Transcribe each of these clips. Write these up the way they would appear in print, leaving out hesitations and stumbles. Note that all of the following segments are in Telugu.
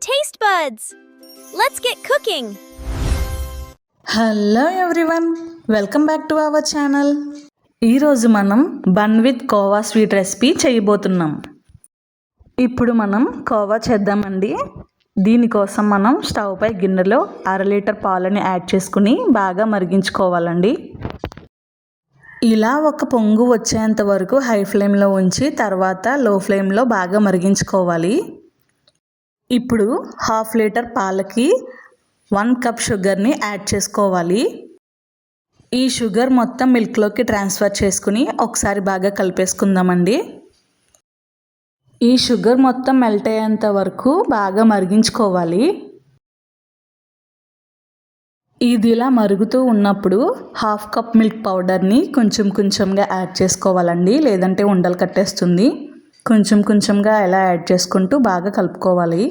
taste buds. Let's get cooking. Hello everyone, welcome back to our channel. ఈరోజు మనం bun with khoa sweet recipe చేయబోతున్నాం. ఇప్పుడు మనం కోవా చేద్దామండి. దీనికోసం మనం స్టవ్ పై గిన్నెలో 1/2 లీటర్ పాలని యాడ్ చేసుకుని బాగా మరిగించుకోవాలండి. ఇలా ఒక పొంగు వచ్చేంత వరకు హై ఫ్లేమ్లో ఉంచి తర్వాత లో ఫ్లేమ్లో బాగా మరిగించుకోవాలి. ఇప్పుడు 1/2 లీటర్ పాలకి 1 కప్ షుగర్ని యాడ్ చేసుకోవాలి. ఈ షుగర్ మొత్తం మిల్క్లోకి ట్రాన్స్ఫర్ చేసుకుని ఒకసారి బాగా కలిపేసుకుందామండి. ఈ షుగర్ మొత్తం మెల్ట్ అయ్యేంత వరకు బాగా మరిగించుకోవాలి. ఇది ఇలా మరుగుతూ ఉన్నప్పుడు 1/2 కప్ మిల్క్ పౌడర్ని కొంచెంగా యాడ్ చేసుకోవాలండి, లేదంటే ఉండలు కట్టేస్తుంది. కొంచెంగా ఎలా యాడ్ చేసుకుంటూ బాగా కలుపుకోవాలి.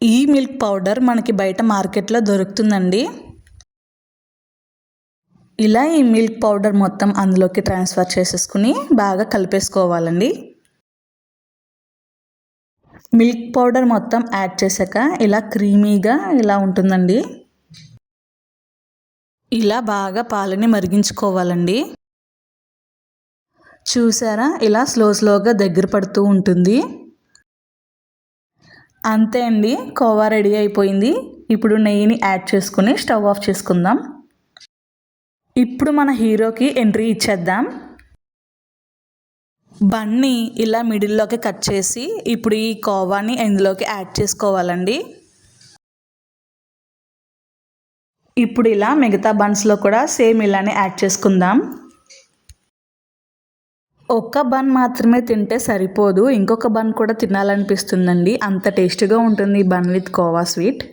ఈ మిల్క్ పౌడర్ మనకి బయట మార్కెట్లో దొరుకుతుందండి. ఇలా ఈ మిల్క్ పౌడర్ మొత్తం అందులోకి ట్రాన్స్ఫర్ చేసేసుకుని బాగా కలిపేసుకోవాలండి. మిల్క్ పౌడర్ మొత్తం యాడ్ చేశాక ఇలా క్రీమీగా ఇలా ఉంటుందండి. ఇలా బాగా పాలని మరిగించుకోవాలండి. చూసారా, ఇలా స్లోగా దగ్గర పడుతూ ఉంటుంది. అంతే అండి, కోవా రెడీ అయిపోయింది. ఇప్పుడు నెయ్యిని యాడ్ చేసుకుని స్టవ్ ఆఫ్ చేసుకుందాం. ఇప్పుడు మన హీరోకి ఎంట్రీ ఇచ్చేద్దాం. బన్ని ఇలా మిడిల్లోకి కట్ చేసి ఇప్పుడు ఈ కోవాని ఇందులోకి యాడ్ చేసుకోవాలండి. ఇప్పుడు ఇలా మిగతా బన్స్లో కూడా సేమ్ ఇలానే యాడ్ చేసుకుందాం. ఒక్క బన్ మాత్రమే తింటే సరిపోదు, ఇంకొక బన్ కూడా తినాలనిపిస్తుందండి. అంత టేస్టీగా ఉంటుంది బన్ విత్ కోవా స్వీట్.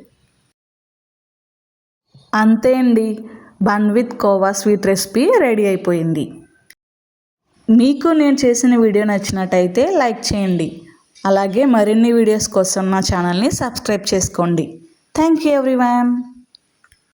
అంతే అండి, bun with khoa sweet recipe ready అయిపోయింది. మీకు నేను చేసిన వీడియో నచ్చినట్టయితే లైక్ చేయండి. అలాగే మరిన్ని వీడియోస్ కోసం నా ఛానల్ని సబ్స్క్రైబ్ చేసుకోండి. Thank you everyone.